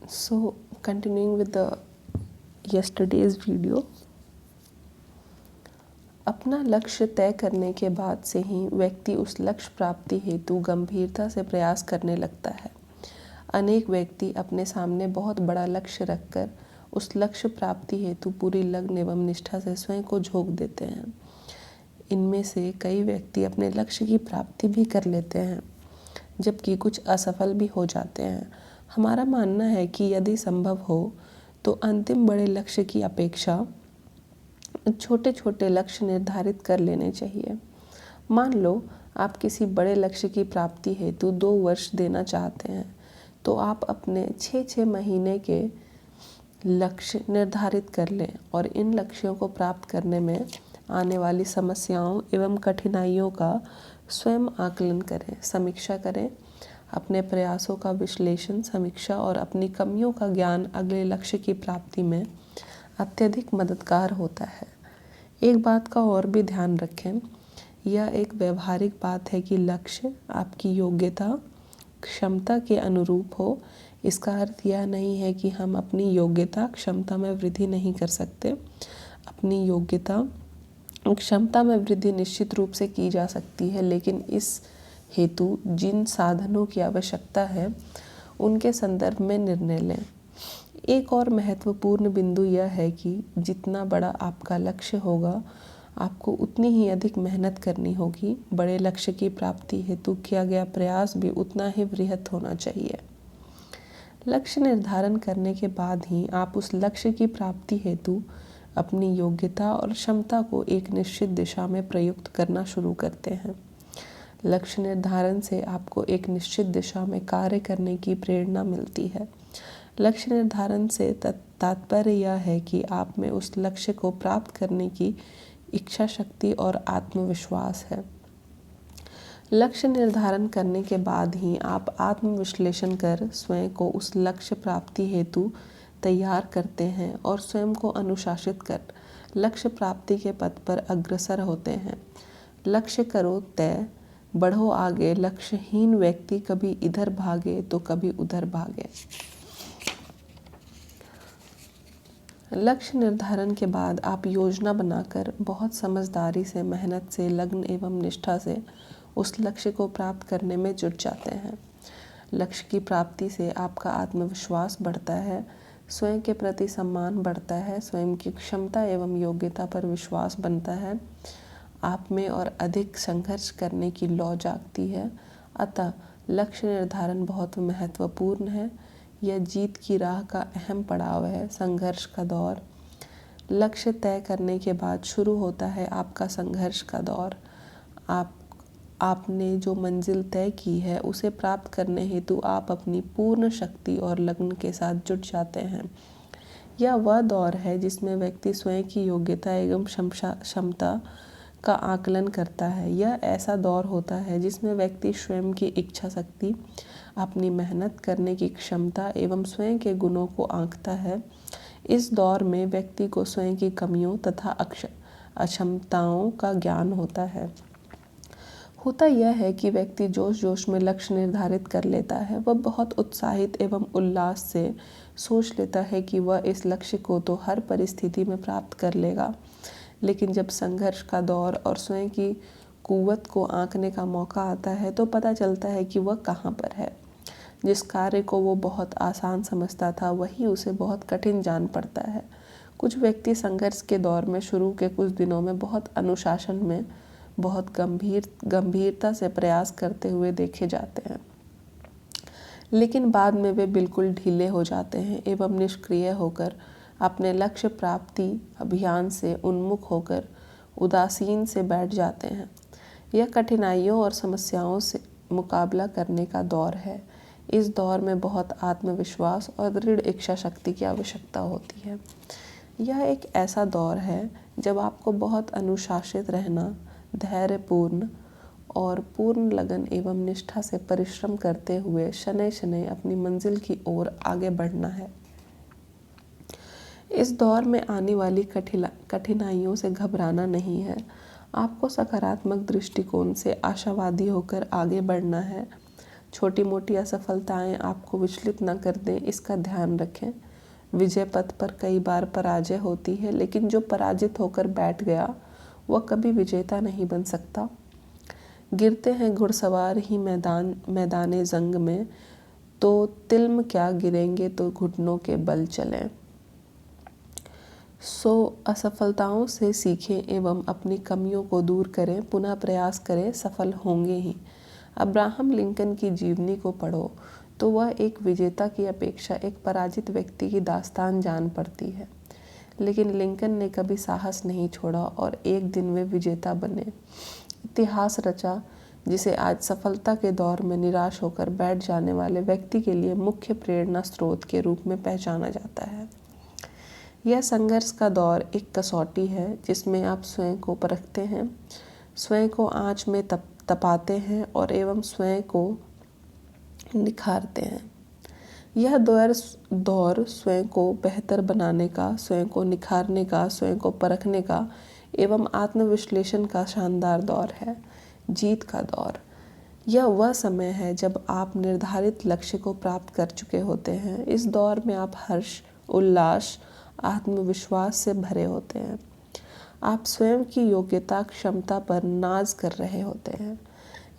So, continuing with the yesterday's video, अपना लक्ष्य तय करने के बाद से ही व्यक्ति उस लक्ष्य प्राप्ति हेतु गंभीरता से प्रयास करने लगता है। अनेक व्यक्ति अपने सामने बहुत बड़ा लक्ष्य रखकर उस लक्ष्य प्राप्ति हेतु पूरी लगन एवं निष्ठा से स्वयं को झोंक देते हैं। इनमें से कई व्यक्ति अपने लक्ष्य की प्राप्ति भी कर लेते हैं, जबकि कुछ असफल भी हो जाते हैं। हमारा मानना है कि यदि संभव हो तो अंतिम बड़े लक्ष्य की अपेक्षा छोटे छोटे लक्ष्य निर्धारित कर लेने चाहिए। मान लो आप किसी बड़े लक्ष्य की प्राप्ति हेतु 2 वर्ष देना चाहते हैं, तो आप अपने 6-6 महीने के लक्ष्य निर्धारित कर लें और इन लक्ष्यों को प्राप्त करने में आने वाली समस्याओं एवं कठिनाइयों का स्वयं आकलन करें, समीक्षा करें। अपने प्रयासों का विश्लेषण, समीक्षा और अपनी कमियों का ज्ञान अगले लक्ष्य की प्राप्ति में अत्यधिक मददगार होता है। एक बात का और भी ध्यान रखें, यह एक व्यवहारिक बात है कि लक्ष्य आपकी योग्यता, क्षमता के अनुरूप हो। इसका अर्थ यह नहीं है कि हम अपनी योग्यता, क्षमता में वृद्धि नहीं कर सकते। अपनी योग्यता, क्षमता में वृद्धि निश्चित रूप से की जा सकती है, लेकिन इस हेतु जिन साधनों की आवश्यकता है उनके संदर्भ में निर्णय लें। एक और महत्वपूर्ण बिंदु यह है कि जितना बड़ा आपका लक्ष्य होगा, आपको उतनी ही अधिक मेहनत करनी होगी। बड़े लक्ष्य की प्राप्ति हेतु किया गया प्रयास भी उतना ही बृहत होना चाहिए। लक्ष्य निर्धारण करने के बाद ही आप उस लक्ष्य की प्राप्ति हेतु अपनी योग्यता और क्षमता को एक निश्चित दिशा में प्रयुक्त करना शुरू करते हैं। लक्ष्य निर्धारण से आपको एक निश्चित दिशा में कार्य करने की प्रेरणा मिलती है। लक्ष्य निर्धारण से तात्पर्य यह है कि आप में उस लक्ष्य को प्राप्त करने की इच्छा शक्ति और आत्मविश्वास है। लक्ष्य निर्धारण करने के बाद ही आप आत्मविश्लेषण कर स्वयं को उस लक्ष्य प्राप्ति हेतु तैयार करते हैं और स्वयं को अनुशासित कर लक्ष्य प्राप्ति के पथ पर अग्रसर होते हैं। लक्ष्य करो तय, बढ़ो आगे। लक्ष्यहीन व्यक्ति कभी इधर भागे तो कभी उधर भागे। लक्ष्य निर्धारण के बाद आप योजना बनाकर बहुत समझदारी से, मेहनत से, लगन एवं निष्ठा से उस लक्ष्य को प्राप्त करने में जुट जाते हैं। लक्ष्य की प्राप्ति से आपका आत्मविश्वास बढ़ता है, स्वयं के प्रति सम्मान बढ़ता है, स्वयं की क्षमता एवं योग्यता पर विश्वास बनता है, आप में और अधिक संघर्ष करने की लौ जागती है। अतः लक्ष्य निर्धारण बहुत महत्वपूर्ण है। यह जीत की राह का अहम पड़ाव है। संघर्ष का दौर। लक्ष्य तय करने के बाद शुरू होता है आपका संघर्ष का दौर। आपने जो मंजिल तय की है उसे प्राप्त करने हेतु आप अपनी पूर्ण शक्ति और लगन के साथ जुट जाते हैं। यह वह दौर है जिसमें व्यक्ति स्वयं की योग्यता एवं क्षमता का आकलन करता है। यह ऐसा दौर होता है जिसमें व्यक्ति स्वयं की इच्छा शक्ति, अपनी मेहनत करने की क्षमता एवं स्वयं के गुणों को आंकता है। इस दौर में व्यक्ति को स्वयं की कमियों तथा अक्षमताओं का ज्ञान होता है। होता यह है कि व्यक्ति जोश जोश में लक्ष्य निर्धारित कर लेता है। वह बहुत उत्साहित एवं उल्लास से सोच लेता है कि वह इस लक्ष्य को तो हर परिस्थिति में प्राप्त कर लेगा। लेकिन जब संघर्ष का दौर और स्वयं की कुव्वत को आंकने का मौका आता है तो पता चलता है कि वह कहाँ पर है। जिस कार्य को वो बहुत आसान समझता था वही उसे बहुत कठिन जान पड़ता है। कुछ व्यक्ति संघर्ष के दौर में शुरू के कुछ दिनों में बहुत अनुशासन में, बहुत गंभीरता से प्रयास करते हुए देखे जाते हैं, लेकिन बाद में वे बिल्कुल ढीले हो जाते हैं एवं निष्क्रिय होकर अपने लक्ष्य प्राप्ति अभियान से उन्मुख होकर उदासीन से बैठ जाते हैं। यह कठिनाइयों और समस्याओं से मुकाबला करने का दौर है। इस दौर में बहुत आत्मविश्वास और दृढ़ इच्छा शक्ति की आवश्यकता होती है। यह एक ऐसा दौर है जब आपको बहुत अनुशासित रहना, धैर्यपूर्ण और पूर्ण लगन एवं निष्ठा से परिश्रम करते हुए शनै शनै अपनी मंजिल की ओर आगे बढ़ना है। इस दौर में आने वाली कठिनाइयों से घबराना नहीं है। आपको सकारात्मक दृष्टिकोण से आशावादी होकर आगे बढ़ना है। छोटी मोटी असफलताएं आपको विचलित न कर दें, इसका ध्यान रखें। विजय पथ पर कई बार पराजय होती है, लेकिन जो पराजित होकर बैठ गया वह कभी विजेता नहीं बन सकता। गिरते हैं घुड़सवार ही मैदाने जंग में, तो तिल्म क्या गिरेंगे तो घुटनों के बल चलें। असफलताओं से सीखें एवं अपनी कमियों को दूर करें, पुनः प्रयास करें, सफल होंगे ही। अब्राहम लिंकन की जीवनी को पढ़ो तो वह एक विजेता की अपेक्षा एक पराजित व्यक्ति की दास्तान जान पड़ती है। लेकिन लिंकन ने कभी साहस नहीं छोड़ा और एक दिन वे विजेता बने, इतिहास रचा, जिसे आज सफलता के दौर में निराश होकर बैठ जाने वाले व्यक्ति के लिए मुख्य प्रेरणा स्रोत के रूप में पहचाना जाता है। यह संघर्ष का दौर एक कसौटी है जिसमें आप स्वयं को परखते हैं, स्वयं को आँच में तपाते हैं और एवं स्वयं को निखारते हैं। यह दौर स्वयं को बेहतर बनाने का, स्वयं को निखारने का, स्वयं को परखने का एवं आत्मविश्लेषण का शानदार दौर है, जीत का दौर। यह वह समय है जब आप निर्धारित लक्ष्य को प्राप्त कर चुके होते हैं। इस दौर में आप हर्ष, उल्लास, आत्मविश्वास से भरे होते हैं। आप स्वयं की योग्यता, क्षमता पर नाज कर रहे होते हैं।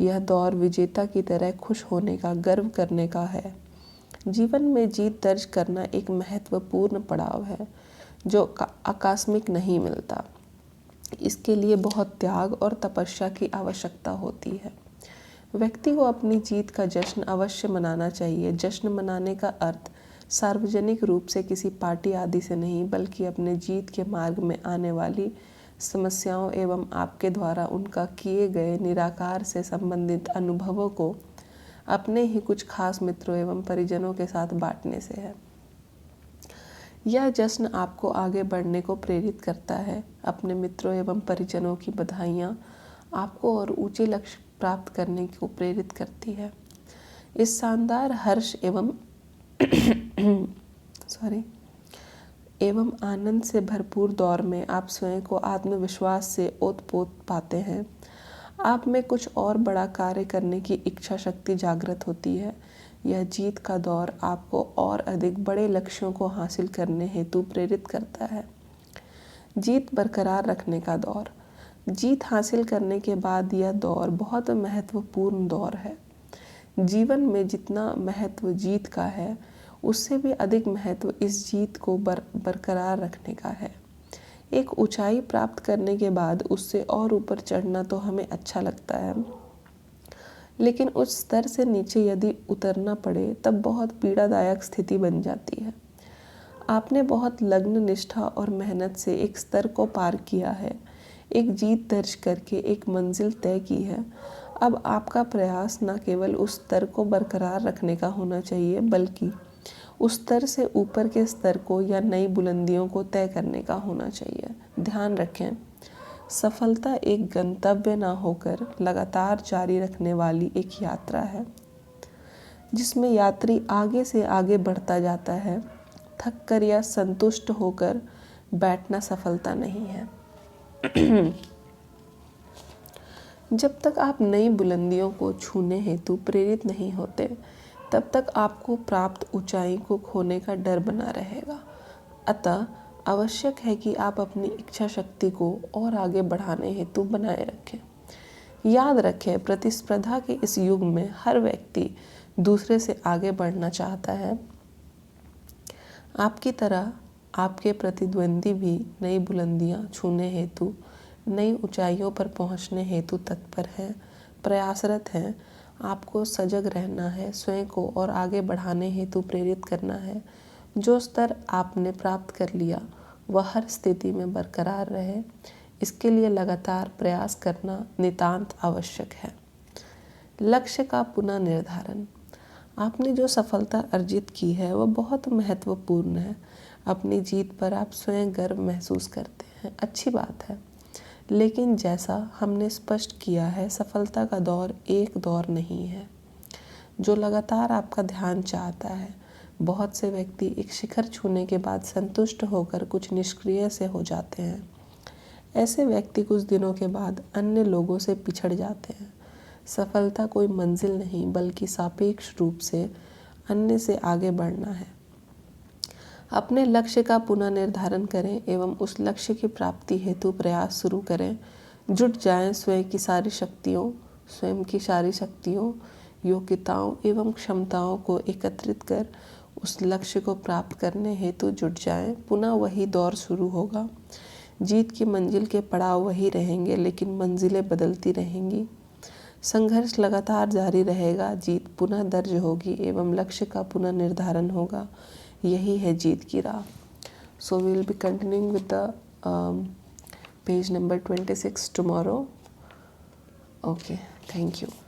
यह दौर विजेता की तरह खुश होने का, गर्व करने का है। जीवन में जीत दर्ज करना एक महत्वपूर्ण पड़ाव है जो आकस्मिक नहीं मिलता। इसके लिए बहुत त्याग और तपस्या की आवश्यकता होती है। व्यक्ति को अपनी जीत का जश्न अवश्य मनाना चाहिए। जश्न मनाने का अर्थ सार्वजनिक रूप से किसी पार्टी आदि से नहीं, बल्कि अपने जीत के मार्ग में आने वाली समस्याओं एवं आपके द्वारा उनका किए गए निराकार से संबंधित अनुभवों को अपने ही कुछ खास मित्रों एवं परिजनों के साथ बांटने से है। यह जश्न आपको आगे बढ़ने को प्रेरित करता है। अपने मित्रों एवं परिजनों की बधाइयाँ आपको और ऊंचे लक्ष्य प्राप्त करने को प्रेरित करती है। इस शानदार हर्ष एवं आनंद से भरपूर दौर में आप स्वयं को आत्मविश्वास से ओतप्रोत पाते हैं। आप में कुछ और बड़ा कार्य करने की इच्छा शक्ति जागृत होती है। यह जीत का दौर आपको और अधिक बड़े लक्ष्यों को हासिल करने हेतु प्रेरित करता है। जीत बरकरार रखने का दौर। जीत हासिल करने के बाद यह दौर बहुत महत्वपूर्ण दौर है। जीवन में जितना महत्व जीत का है, उससे भी अधिक महत्व इस जीत को बरकरार रखने का है। एक ऊंचाई प्राप्त करने के बाद उससे और ऊपर चढ़ना तो हमें अच्छा लगता है, लेकिन उस स्तर से नीचे यदि उतरना पड़े तब बहुत पीड़ादायक स्थिति बन जाती है। आपने बहुत लगन, निष्ठा और मेहनत से एक स्तर को पार किया है, एक जीत दर्ज करके एक मंजिल तय की है। अब आपका प्रयास न केवल उस स्तर को बरकरार रखने का होना चाहिए, बल्कि उस स्तर से ऊपर के स्तर को या नई बुलंदियों को तय करने का होना चाहिए। ध्यान रखें, सफलता एक गंतव्य ना होकर लगातार जारी रखने वाली एक यात्रा है, जिसमें यात्री आगे से आगे बढ़ता जाता है। थक कर या संतुष्ट होकर बैठना सफलता नहीं है। जब तक आप नई बुलंदियों को छूने हेतु प्रेरित नहीं होते, तब तक आपको प्राप्त ऊंचाई को खोने का डर बना रहेगा। अतः आवश्यक है कि आप अपनी इच्छा शक्ति को और आगे बढ़ाने हेतु बनाए रखें। याद रखें, प्रतिस्पर्धा के इस युग में हर व्यक्ति दूसरे से आगे बढ़ना चाहता है। आपकी तरह आपके प्रतिद्वंदी भी नई बुलंदियां छूने हेतु, नई ऊंचाइयों पर पहुंचने हेतु तत्पर हैं, प्रयासरत हैं। आपको सजग रहना है, स्वयं को और आगे बढ़ाने हेतु प्रेरित करना है। जो स्तर आपने प्राप्त कर लिया वह हर स्थिति में बरकरार रहे, इसके लिए लगातार प्रयास करना नितांत आवश्यक है। लक्ष्य का पुनः निर्धारण। आपने जो सफलता अर्जित की है वह बहुत महत्वपूर्ण है। अपनी जीत पर आप स्वयं गर्व महसूस करते हैं, अच्छी बात है। लेकिन जैसा हमने स्पष्ट किया है, सफलता का दौर एक दौर नहीं है जो लगातार आपका ध्यान चाहता है। बहुत से व्यक्ति एक शिखर छूने के बाद संतुष्ट होकर कुछ निष्क्रिय से हो जाते हैं। ऐसे व्यक्ति कुछ दिनों के बाद अन्य लोगों से पिछड़ जाते हैं। सफलता कोई मंजिल नहीं बल्कि सापेक्ष रूप से अन्य से आगे बढ़ना है। अपने लक्ष्य का पुनः निर्धारण करें एवं उस लक्ष्य की प्राप्ति हेतु प्रयास शुरू करें। जुट जाएं स्वयं की सारी शक्तियों, योग्यताओं एवं क्षमताओं को एकत्रित कर उस लक्ष्य को प्राप्त करने हेतु जुट जाएं। पुनः वही दौर शुरू होगा। जीत की मंजिल के पड़ाव वही रहेंगे लेकिन मंजिलें बदलती रहेंगी। संघर्ष लगातार जारी रहेगा, जीत पुनः दर्ज होगी एवं लक्ष्य का पुनः निर्धारण होगा। यही है जीत की राह। So we will be continuing with the page number 26 tomorrow. Okay, thank you.